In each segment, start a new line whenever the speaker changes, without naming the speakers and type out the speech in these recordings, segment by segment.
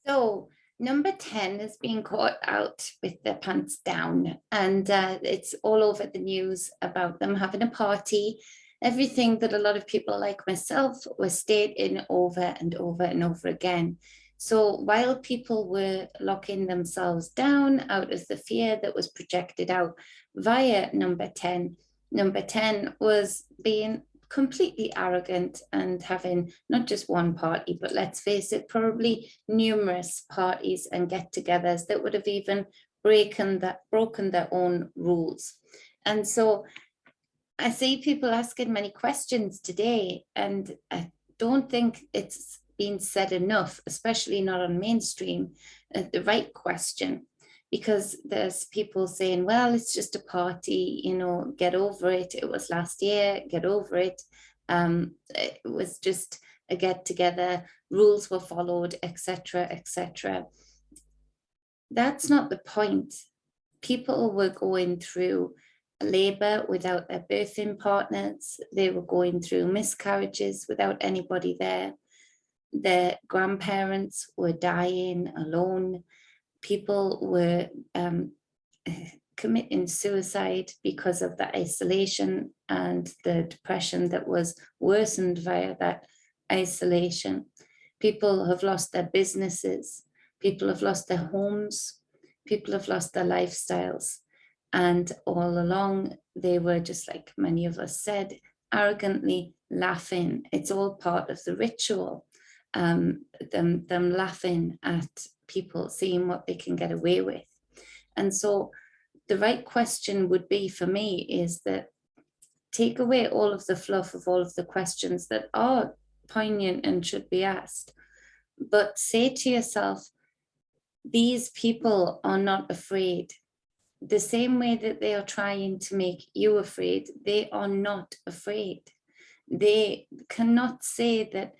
So number 10 is being caught out with their pants down, and it's all over the news about them having a party. Everything that a lot of people like myself were stating over and over and over again. So while people were locking themselves down out of the fear that was projected out via number 10 was being completely arrogant and having not just one party, but let's face it, probably numerous parties and get-togethers that would have even broken their own rules. And so I see people asking many questions today, and I don't think it's been said enough, especially not on mainstream, the right question. Because there's people saying, well, it's just a party, get over it. It was last year, get over it. It was just a get together, rules were followed, etc., etc. That's not the point. People were going through labor without their birthing partners. They were going through miscarriages without anybody there. Their grandparents were dying alone. People were committing suicide because of the isolation and the depression that was worsened via that isolation. People have lost their businesses. People have lost their homes. People have lost their lifestyles. And all along, they were, just like many of us said, arrogantly laughing. It's all part of the ritual. Them laughing at people, seeing what they can get away with. And so the right question would be for me is that take away all of the fluff of all of the questions that are poignant and should be asked, but say to yourself, these people are not afraid. The same way that they are trying to make you afraid, they are not afraid. They cannot say that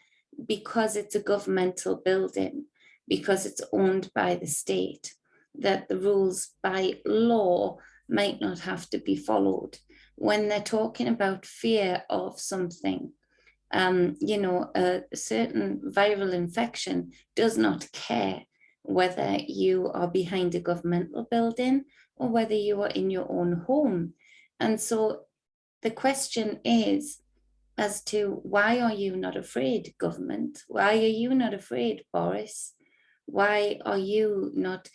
because it's a governmental building, because it's owned by the state, that the rules by law might not have to be followed. When they're talking about fear of something, a certain viral infection does not care whether you are behind a governmental building or whether you are in your own home. And so the question is, as to why are you not afraid, government? Why are you not afraid, Boris? Why are you not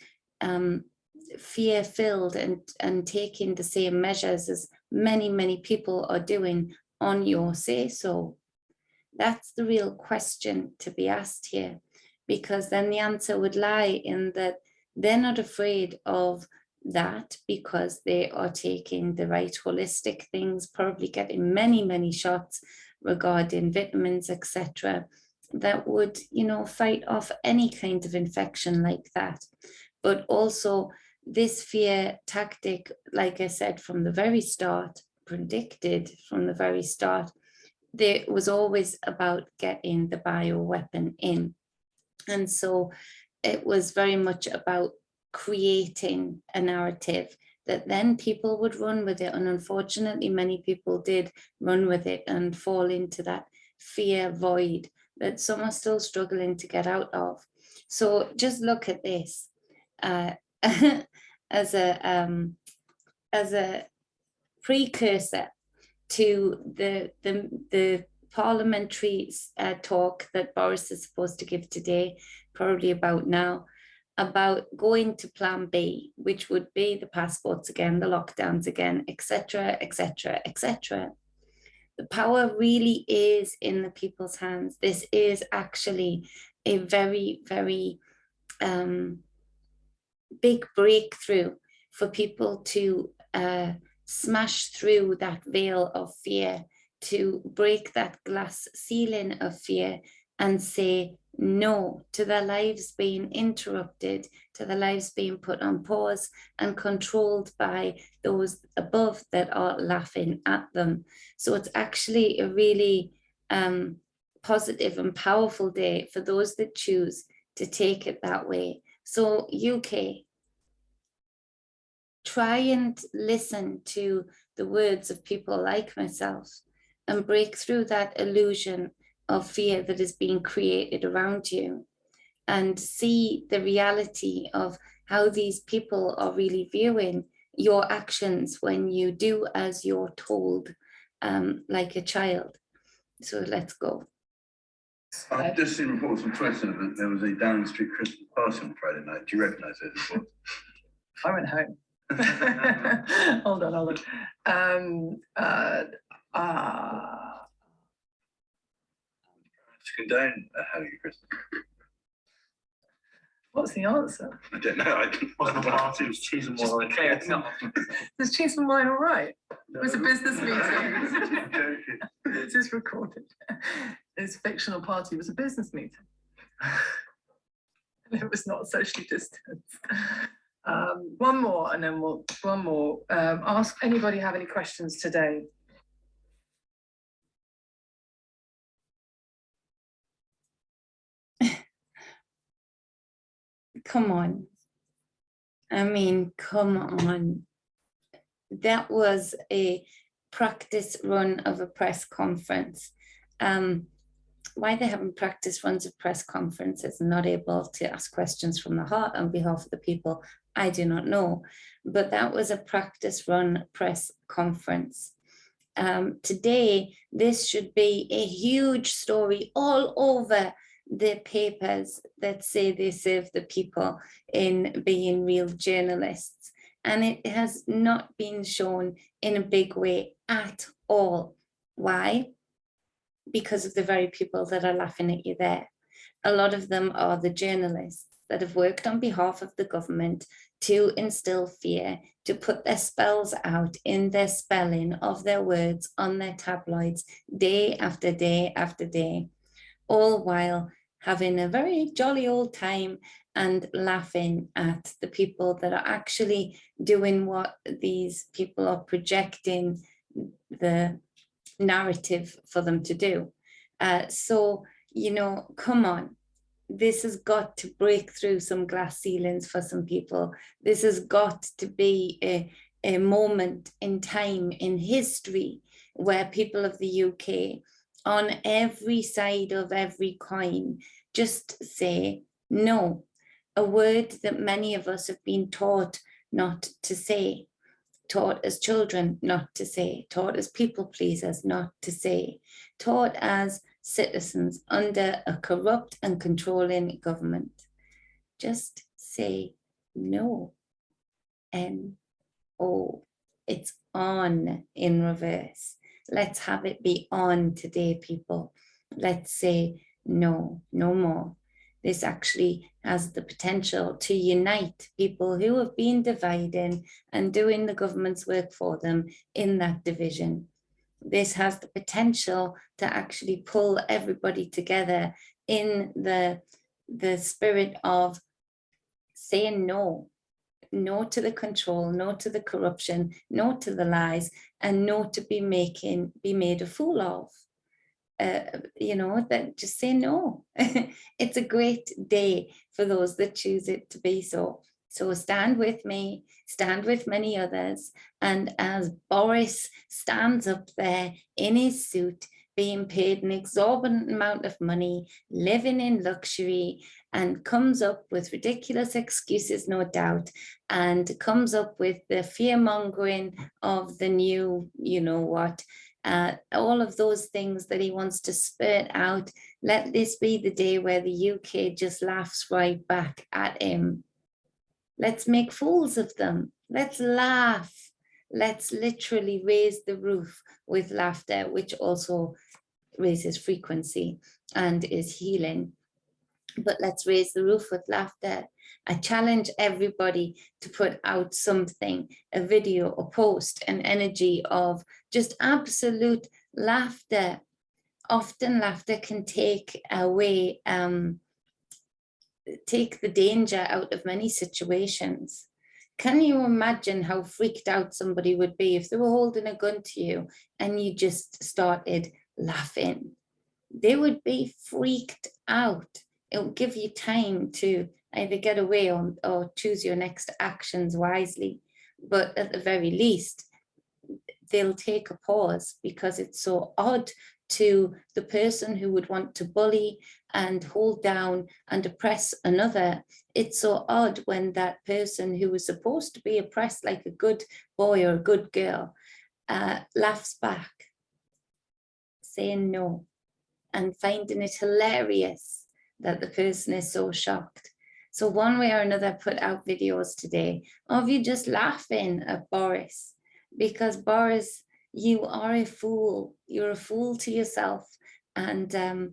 fear-filled and taking the same measures as many, many people are doing on your say-so? That's the real question to be asked here, because then the answer would lie in that they're not afraid of that because they are taking the right holistic things, probably getting many, many shots regarding vitamins, etc., that would, fight off any kind of infection like that. But also this fear tactic, like I said from the very start, predicted from the very start, there was always about getting the bioweapon in. And so it was very much about creating a narrative that then people would run with it. And unfortunately, many people did run with it and fall into that fear void that some are still struggling to get out of. So just look at this as a precursor to the parliamentary talk that Boris is supposed to give today, probably about now, about going to plan B, which would be the passports again, the lockdowns again, etc., etc., etc. The power really is in the people's hands. This is actually a very, very big breakthrough for people to smash through that veil of fear, to break that glass ceiling of fear and say no to their lives being interrupted, to their lives being put on pause and controlled by those above that are laughing at them. So it's actually a really positive and powerful day for those that choose to take it that way. So UK, try and listen to the words of people like myself and break through that illusion of fear that is being created around you. and see the reality of how these people are really viewing your actions when you do as you're told, like a child. So let's go.
I've just seen reports from Twitter that there was a Downing Street Christmas party on Friday night. Do you recognise those reports?
I went home. Hold on.
To condone having a Christmas.
What's the answer?
I don't know. I didn't.
Wasn't a party, it was cheese and wine.
Is cheese and wine all right?
No.
It was a business meeting.
I'm joking.
This is recorded. This fictional party was a business meeting. And it was not socially distanced. One more, and then one more. Ask anybody have any questions today?
Come on. I mean, come on. That was a practice run of a press conference. Why they haven't practice runs of press conferences and not able to ask questions from the heart on behalf of the people, I do not know. But that was a practice run press conference. Today, this should be a huge story all over the papers that say they serve the people in being real journalists. And it has not been shown in a big way at all. Why? Because of the very people that are laughing at you there. A lot of them are the journalists that have worked on behalf of the government to instill fear, to put their spells out in their spelling of their words on their tabloids day after day after day, all while having a very jolly old time and laughing at the people that are actually doing what these people are projecting the narrative for them to do. So, you know, come on. This has got to break through some glass ceilings for some people. This has got to be a moment in time in history where people of the UK on every side of every coin just say no, a word that many of us have been taught not to say, taught as children not to say, taught as people pleasers not to say, taught as citizens under a corrupt and controlling government. Just say no. N-O. It's on in reverse. Let's have it be on today, people. Let's say no, no more. This actually has the potential to unite people who have been dividing and doing the government's work for them in that division. This has the potential to actually pull everybody together in the spirit of saying no. No to the control, no to the corruption, no to the lies, and no to be made a fool of. You know, that just say no. It's a great day for those that choose it to be so. So stand with me, stand with many others. And as Boris stands up there in his suit, being paid an exorbitant amount of money, living in luxury, and comes up with ridiculous excuses, no doubt, and comes up with the fear-mongering of the new, you know what, all of those things that he wants to spurt out. Let this be the day where the UK just laughs right back at him. Let's make fools of them. Let's laugh. Let's literally raise the roof with laughter, which also raises frequency and is healing. But let's raise the roof with laughter. I challenge everybody to put out something, a video, a post, an energy of just absolute laughter. Often laughter can take away, take the danger out of many situations. Can you imagine how freaked out somebody would be if they were holding a gun to you and you just started laughing? They would be freaked out. It will give you time to either get away or choose your next actions wisely. But at the very least, they'll take a pause because it's so odd to the person who would want to bully and hold down and oppress another. It's so odd when that person who was supposed to be oppressed like a good boy or a good girl laughs back, saying no, and finding it hilarious that the person is so shocked. So one way or another, put out videos today of you just laughing at Boris, because Boris, you are a fool. You're a fool to yourself. And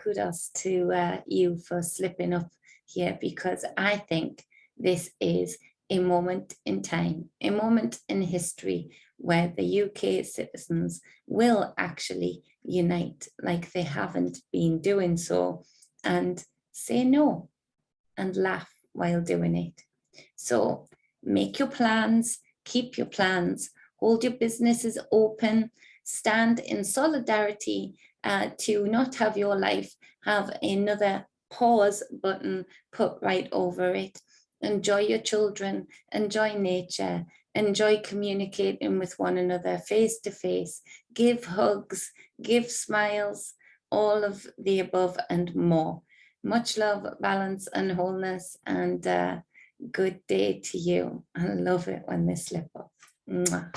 kudos to you for slipping up here, because I think this is a moment in time, a moment in history where the UK citizens will actually unite like they haven't been doing so, and say no and laugh while doing it. So make your plans, keep your plans, hold your businesses open, stand in solidarity to not have your life have another pause button put right over it. Enjoy your children, enjoy nature, enjoy communicating with one another face to face, give hugs, give smiles, all of the above and more. Much love, balance and wholeness, and good day to you. I love it when they slip up. Mwah.